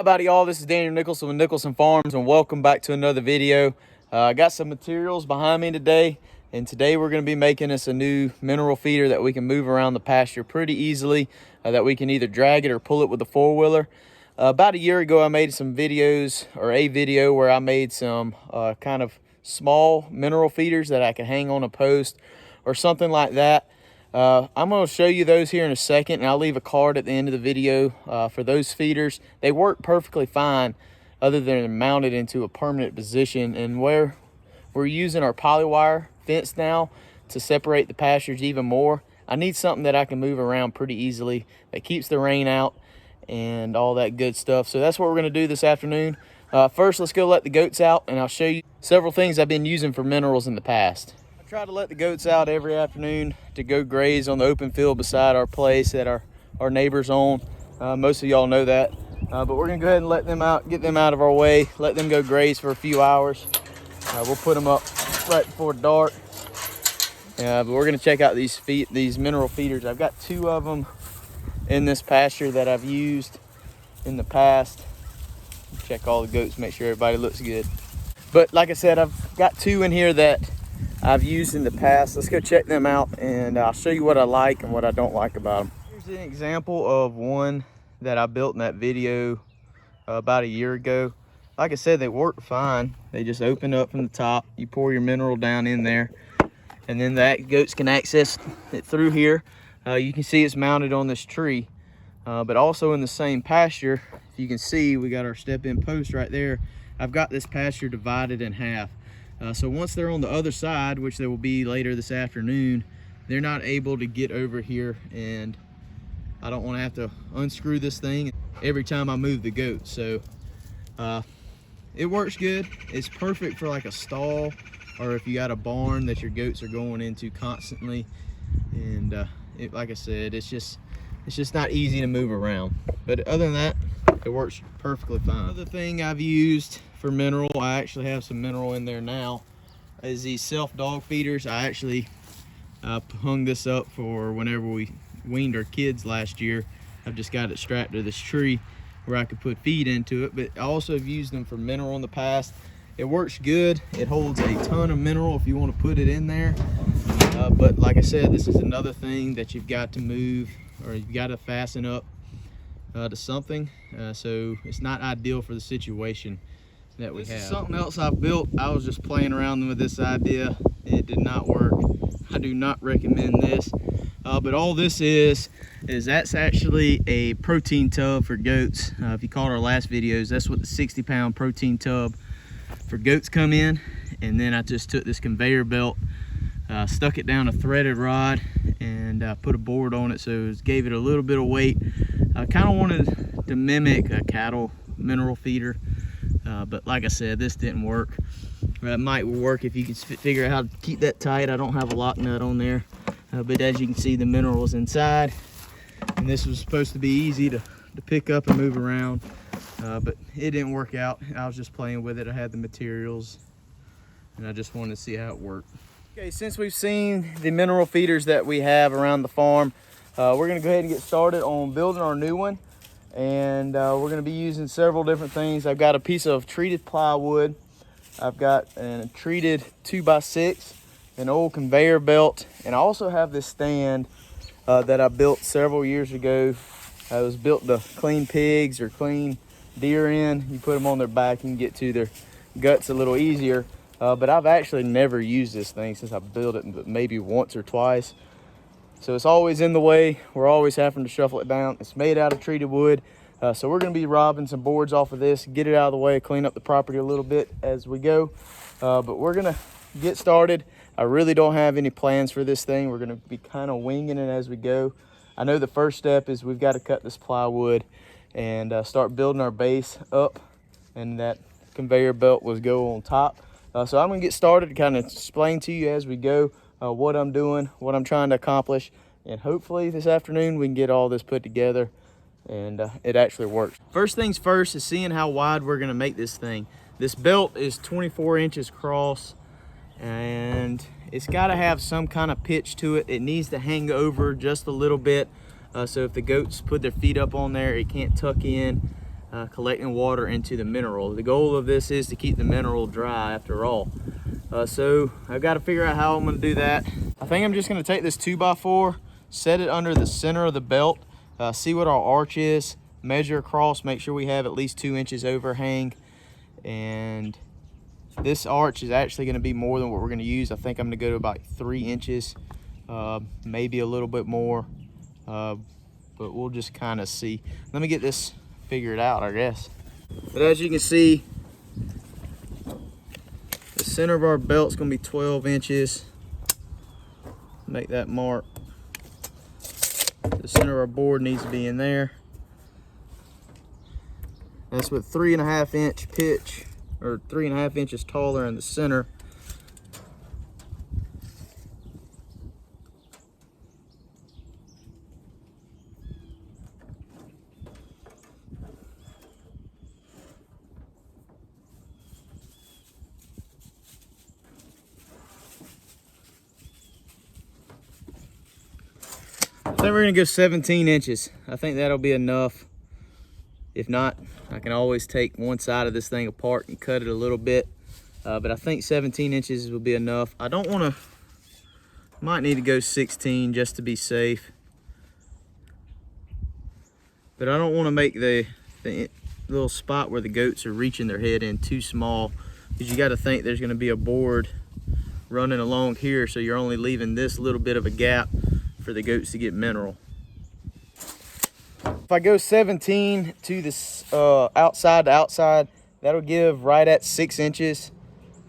Howdy y'all, this is Daniel Nicholson with Nicholson Farms and welcome back to another video. I got some materials behind me today, and today we're going to be making us a new mineral feeder that we can move around the pasture pretty easily, that we can either drag it or pull it with a four-wheeler. About a year ago I made some videos, or a video where I made some kind of small mineral feeders that I could hang on a post or something like that. I'm going to show you those here in a second, and I'll leave a card at the end of the video for those feeders. They work perfectly fine other than mounted into a permanent position, and where we're using our polywire fence now to separate the pastures even more, I need something that I can move around pretty easily that keeps the rain out and all that good stuff. So that's what we're going to do this afternoon. First, let's go let the goats out, and I'll show you several things I've been using for minerals in the past. I try to let the goats out every afternoon to go graze on the open field beside our place that our neighbors own. Most of y'all know that. But we're gonna go ahead and let them out, get them out of our way, let them go graze for a few hours. We'll put them up right before dark. But we're gonna check out these mineral feeders. I've got two of them in this pasture that I've used in the past. Check all the goats, make sure everybody looks good. But like I said, I've got two in here that I've used in the past. Let's go check them out, and I'll show you what I like and what I don't like about them. Here's an example of one that I built in that video about a year ago. Like I said, they work fine. They just open up from the top. You pour your mineral down in there, and then the goats can access it through here. You can see it's mounted on this tree, but also in the same pasture, if you can see, we got our step-in post right there. I've got this pasture divided in half. So once they're on the other side, which they will be later this afternoon, they're not able to get over here, and I don't want to have to unscrew this thing every time I move the goats. So it works good. It's perfect for like a stall, or if you got a barn that your goats are going into constantly. And like I said, it's just not easy to move around. But other than that, it works perfectly fine. Another thing I've used for mineral, I actually have some mineral in there now, is these self dog feeders. I actually hung this up for whenever we weaned our kids last year. I've just got it strapped to this tree where I could put feed into it, but I also have used them for mineral in the past. It works good. It holds a ton of mineral if you want to put it in there. But like I said, this is another thing that you've got to move, or you've got to fasten up to something. So it's not ideal for the situation that we have. This is something else I've built. I was just playing around with this idea. It did not work. I do not recommend this. But all this is that's actually a protein tub for goats. If you caught our last videos, that's what the 60-pound protein tub for goats come in. And then I just took this conveyor belt, stuck it down a threaded rod, and put a board on it, so it gave it a little bit of weight. I kind of wanted to mimic a cattle mineral feeder, but like I said, this didn't work. It might work if you can figure out how to keep that tight. I don't have a lock nut on there, but as you can see, the mineral is inside, and this was supposed to be easy to pick up and move around, but it didn't work out. I was just playing with it. I had the materials, and I just wanted to see how it worked. Okay, since we've seen the mineral feeders that we have around the farm, we're going to go ahead and get started on building our new one. And we're going to be using several different things. I've got a piece of treated plywood. I've got a treated 2x6, an old conveyor belt, and I also have this stand that I built several years ago. It was built to clean pigs or clean deer in. You put them on their back, you can get to their guts a little easier. But I've actually never used this thing since I built it, maybe once or twice. So it's always in the way. We're always having to shuffle it down. It's made out of treated wood. So we're gonna be robbing some boards off of this, get it out of the way, clean up the property a little bit as we go. But we're gonna get started. I really don't have any plans for this thing. We're gonna be kind of winging it as we go. I know the first step is we've got to cut this plywood and start building our base up, and that conveyor belt was go on top. So I'm gonna get started to kind of explain to you as we go what I'm doing, what I'm trying to accomplish, and hopefully this afternoon we can get all this put together and it actually works. First things first is seeing how wide we're gonna make this thing. This belt is 24 inches across, and it's got to have some kind of pitch to it. It needs to hang over just a little bit, so if the goats put their feet up on there, it can't tuck in. collecting water into the mineral. The goal of this is to keep the mineral dry after all. So I've got to figure out how I'm going to do that. I think I'm just going to take this 2x4, set it under the center of the belt, see what our arch is, measure across, make sure we have at least 2 inches overhang. And this arch is actually going to be more than what we're going to use. I think I'm going to go to about 3 inches, maybe a little bit more, but we'll just kind of see. Let me get this figured out, I guess. But as you can see, the center of our belt's going to be 12 inches. Make that mark. The center of our board needs to be in there. That's with 3.5 inch pitch, or 3.5 inches taller in the center. I think we're gonna go 17 inches. I think that'll be enough. If not, I can always take one side of this thing apart and cut it a little bit. But I think 17 inches will be enough. I don't wanna, might need to go 16 just to be safe. But I don't wanna make the little spot where the goats are reaching their head in too small, because you gotta think there's gonna be a board running along here, so you're only leaving this little bit of a gap for the goats to get mineral. If I go 17 to this outside to outside, that'll give right at 6 inches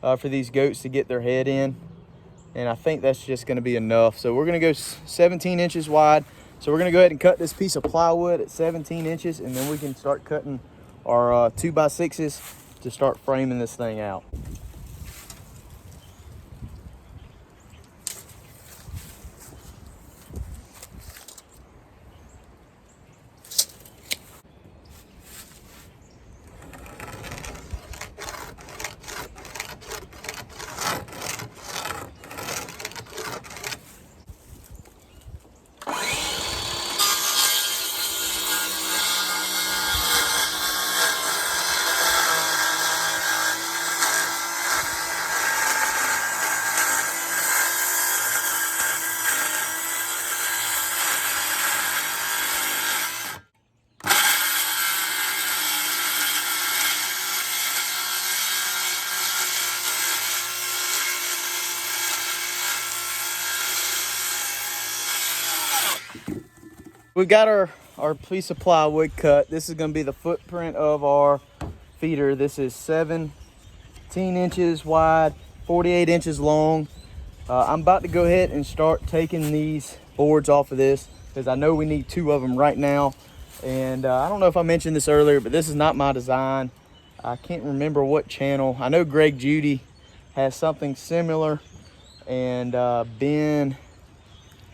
for these goats to get their head in. And I think that's just gonna be enough. So we're gonna go 17 inches wide. So we're gonna go ahead and cut this piece of plywood at 17 inches, and then we can start cutting our 2x6s to start framing this thing out. We've got our piece of plywood cut. This is going to be the footprint of our feeder. This is 17 inches wide, 48 inches long. I'm about to go ahead and start taking these boards off of this, because I know we need 2 of them right now. And I don't know if I mentioned this earlier, but this is not my design. I can't remember what channel. I know Greg Judy has something similar, and Ben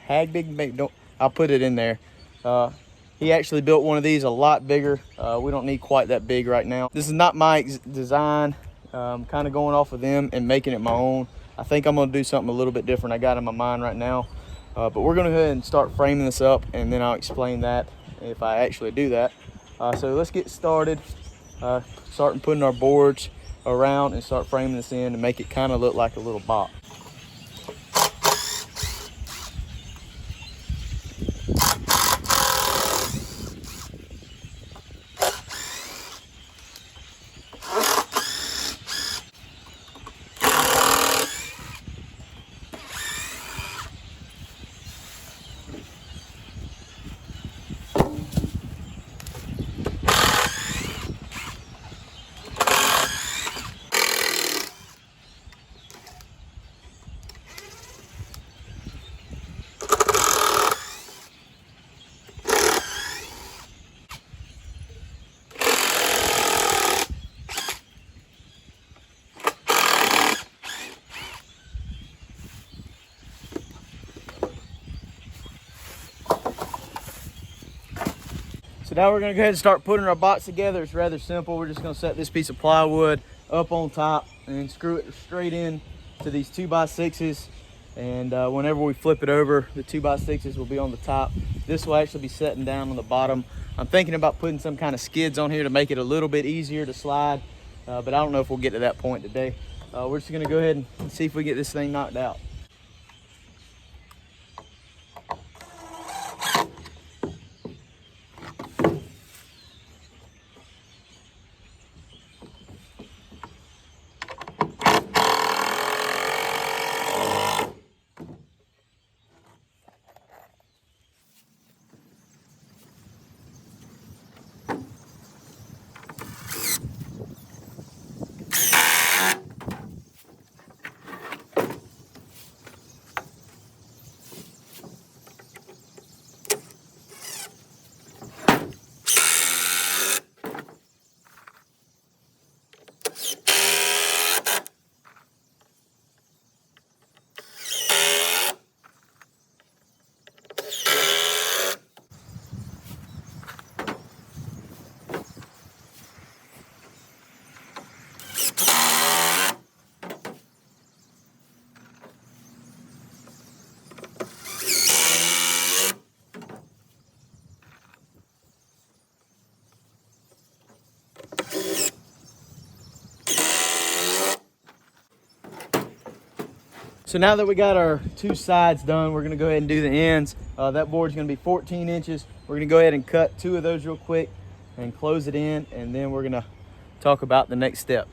Hagbig, I'll put it in there. He actually built one of these a lot bigger. We don't need quite that big right now. This is not my design. Kind of going off of them and making it my own. I think I'm gonna do something a little bit different I got in my mind right now. But we're gonna go ahead and start framing this up, and then I'll explain that if I actually do that. So let's get started. Starting putting our boards around and start framing this in to make it kind of look like a little box. So now we're gonna go ahead and start putting our box together. It's rather simple. We're just gonna set this piece of plywood up on top and screw it straight in to these 2x6s. And whenever we flip it over, the 2x6s will be on the top. This will actually be setting down on the bottom. I'm thinking about putting some kind of skids on here to make it a little bit easier to slide, but I don't know if we'll get to that point today. We're just gonna go ahead and see if we get this thing knocked out. So now that we got our two sides done, we're gonna go ahead and do the ends. That board's gonna be 14 inches. We're gonna go ahead and cut 2 of those real quick and close it in, and then we're gonna talk about the next step.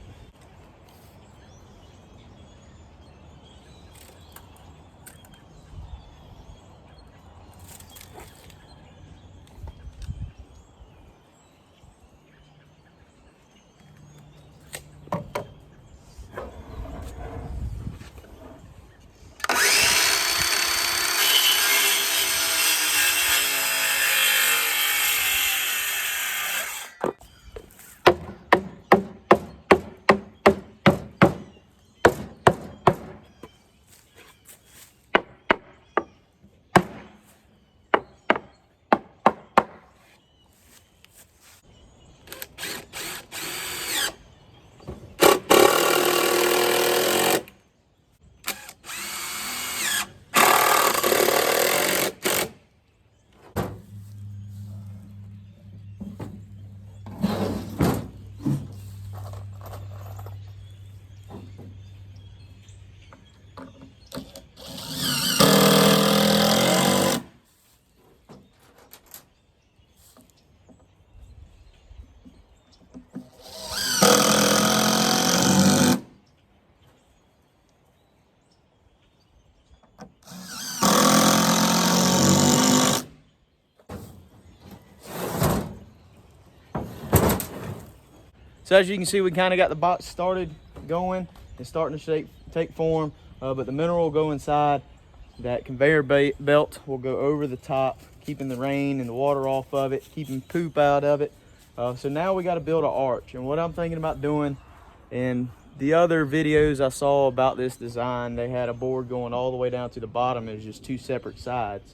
So as you can see, we kind of got the box started going. It's starting to take form, but the mineral will go inside. That conveyor belt will go over the top, keeping the rain and the water off of it, keeping poop out of it. So now we got to build an arch. And what I'm thinking about doing, in the other videos I saw about this design, they had a board going all the way down to the bottom. It's just 2 separate sides.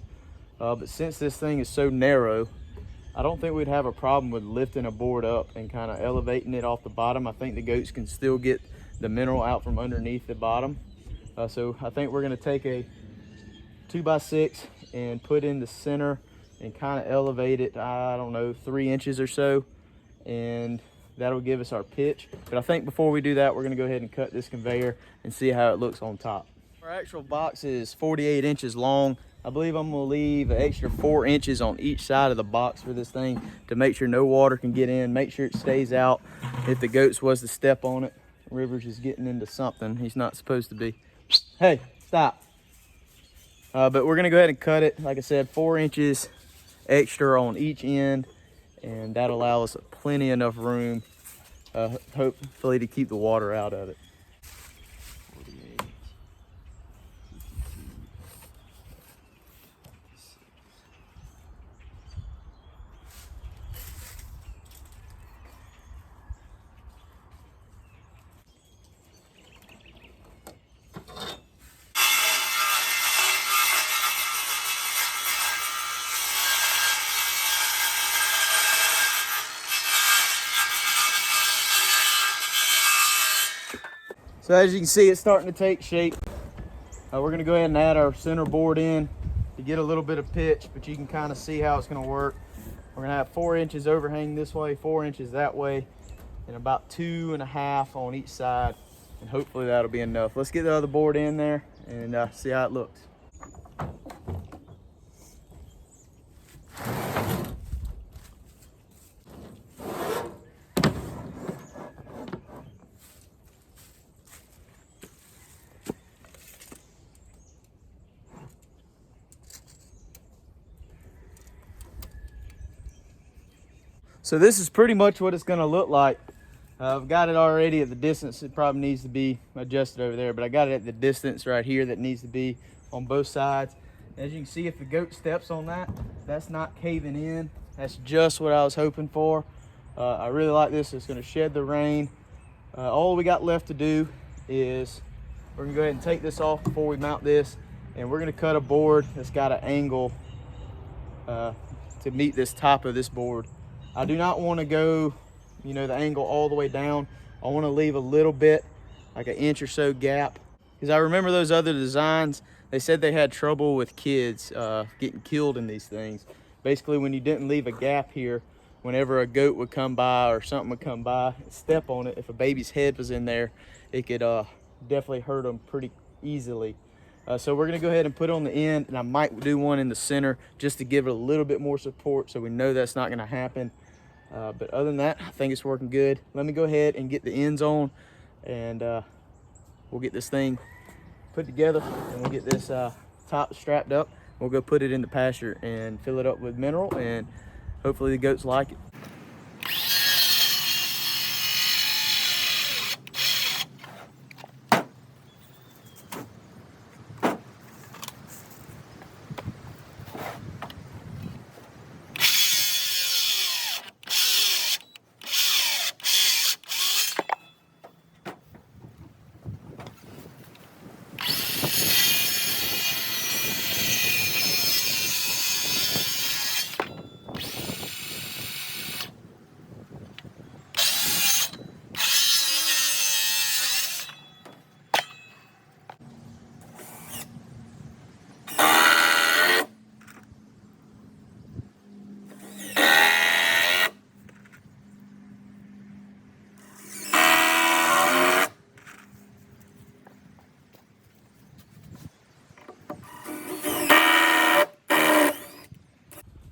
But since this thing is so narrow, I don't think we'd have a problem with lifting a board up and kind of elevating it off the bottom. I think the goats can still get the mineral out from underneath the bottom. So I think we're going to take a 2x6 and put in the center and kind of elevate it, I don't know, 3 inches or so, and that'll give us our pitch. But I think before we do that, we're going to go ahead and cut this conveyor and see how it looks on top. Our actual box is 48 inches long. I believe I'm gonna leave an extra 4 inches on each side of the box for this thing to make sure no water can get in, make sure it stays out. If the goats was to step on it, Rivers is getting into something he's not supposed to be. Hey, stop. But we're gonna go ahead and cut it, like I said, 4 inches extra on each end, and that allows us plenty enough room, hopefully to keep the water out of it. So as you can see, it's starting to take shape. We're gonna go ahead and add our center board in to get a little bit of pitch, but you can kind of see how it's gonna work. We're gonna have 4 inches overhang this way, 4 inches that way, and about 2.5 on each side, and hopefully that'll be enough. Let's get the other board in there and see how it looks. So this is pretty much what it's gonna look like. I've got it already at the distance. It probably needs to be adjusted over there, but I got it at the distance right here that needs to be on both sides. As you can see, if the goat steps on that, that's not caving in. That's just what I was hoping for. I really like this. It's gonna shed the rain. All we got left to do is we're gonna go ahead and take this off before we mount this, and we're gonna cut a board that's got an angle to meet this top of this board. I do not want to go, you know, the angle all the way down. I want to leave a little bit, like an inch or so gap, because I remember those other designs, they said they had trouble with kids getting killed in these things. Basically, when you didn't leave a gap here, whenever a goat would come by or something would come by and step on it, if a baby's head was in there, it could definitely hurt them pretty easily. So we're gonna go ahead and put it on the end, and I might do one in the center just to give it a little bit more support so we know that's not gonna happen. But other than that, I think it's working good. Let me go ahead and get the ends on, and we'll get this thing put together, and we'll get this top strapped up. We'll go put it in the pasture and fill it up with mineral, and hopefully the goats like it.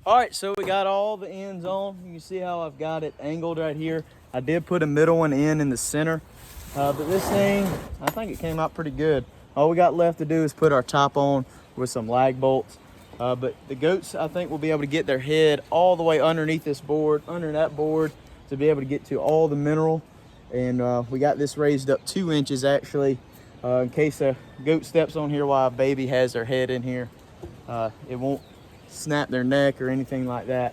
All right, so we got all the ends on. You can see how I've got it angled right here. I did put a middle one in the center, but this thing, I think it came out pretty good. All we got left to do is put our top on with some lag bolts. But the goats, I think, will be able to get their head all the way underneath this board, under that board, to be able to get to all the mineral. And we got this raised up 2 inches actually, in case a goat steps on here while a baby has their head in here. It won't snap their neck or anything like that.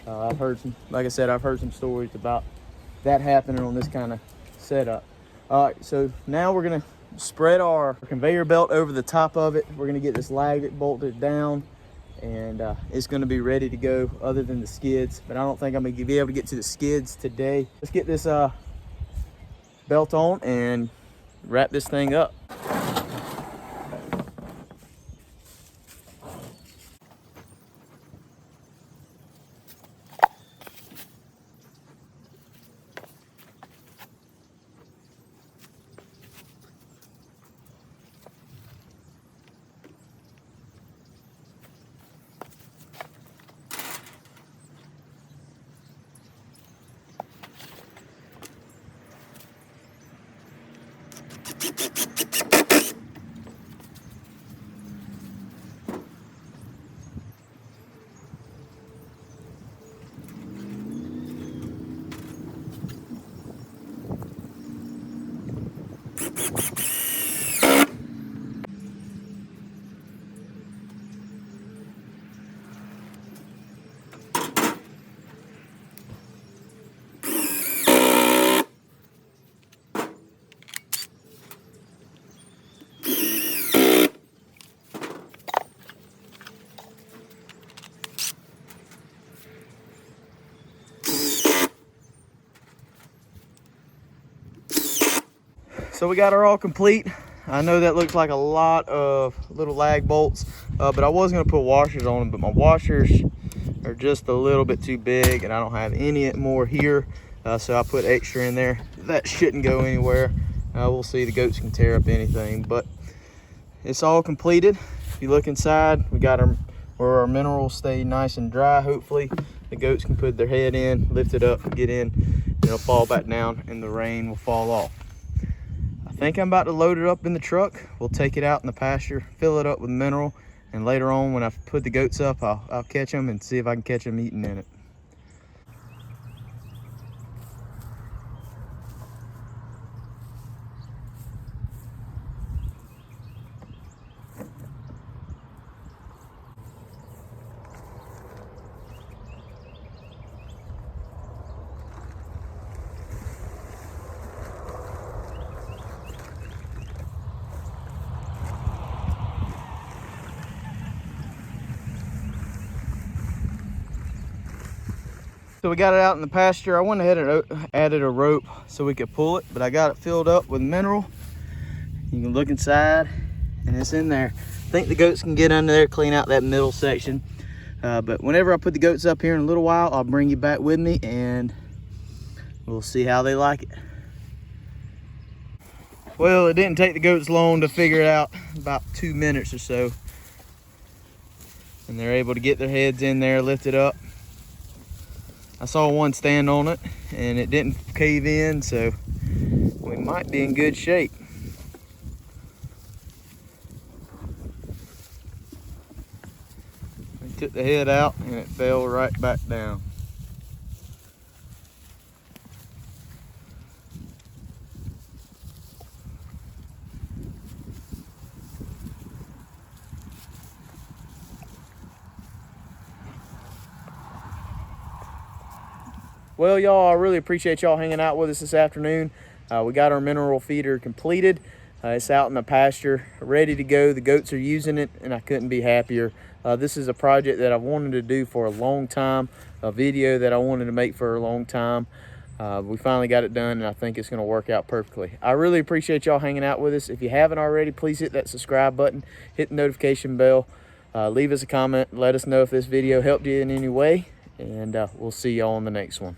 I've heard some, like I said, I've heard some stories about that happening on this kind of setup. All right, so now we're gonna spread our conveyor belt over the top of it. We're gonna get this lag bolted down, and it's gonna be ready to go other than the skids, but I don't think I'm gonna be able to get to the skids today. Let's get this belt on and wrap this thing up. So we got her all complete. I know that looks like a lot of little lag bolts, but I was going to put washers on them, but my washers are just a little bit too big and I don't have any more here, so I put extra in there. That shouldn't go anywhere. We'll see. The goats can tear up anything, but it's all completed. If you look inside, we got where our minerals stay nice and dry. Hopefully the goats can put their head in, lift it up, get in, and it'll fall back down and the rain will fall off. I think I'm about to load it up in the truck. We'll take it out in the pasture, fill it up with mineral, and later on when I put the goats up, I'll catch them and see if I can catch them eating in it. So we got it out in the pasture. I went ahead and added a rope so we could pull it, but I got it filled up with mineral. You can look inside and it's in there. I think the goats can get under there, clean out that middle section. But whenever I put the goats up here in a little while, I'll bring you back with me and we'll see how they like it. Well, it didn't take the goats long to figure it out, about 2 minutes or so. And they're able to get their heads in there, lift it up. I saw one stand on it and it didn't cave in, so we might be in good shape. We took the head out and it fell right back down. Well, y'all, I really appreciate y'all hanging out with us this afternoon. We got our mineral feeder completed. It's out in the pasture, ready to go. The goats are using it, and I couldn't be happier. This is a project that I've wanted to do for a long time, a video that I wanted to make for a long time. We finally got it done, and I think it's going to work out perfectly. I really appreciate y'all hanging out with us. If you haven't already, please hit that subscribe button, hit the notification bell, leave us a comment, let us know if this video helped you in any way, and we'll see y'all on the next one.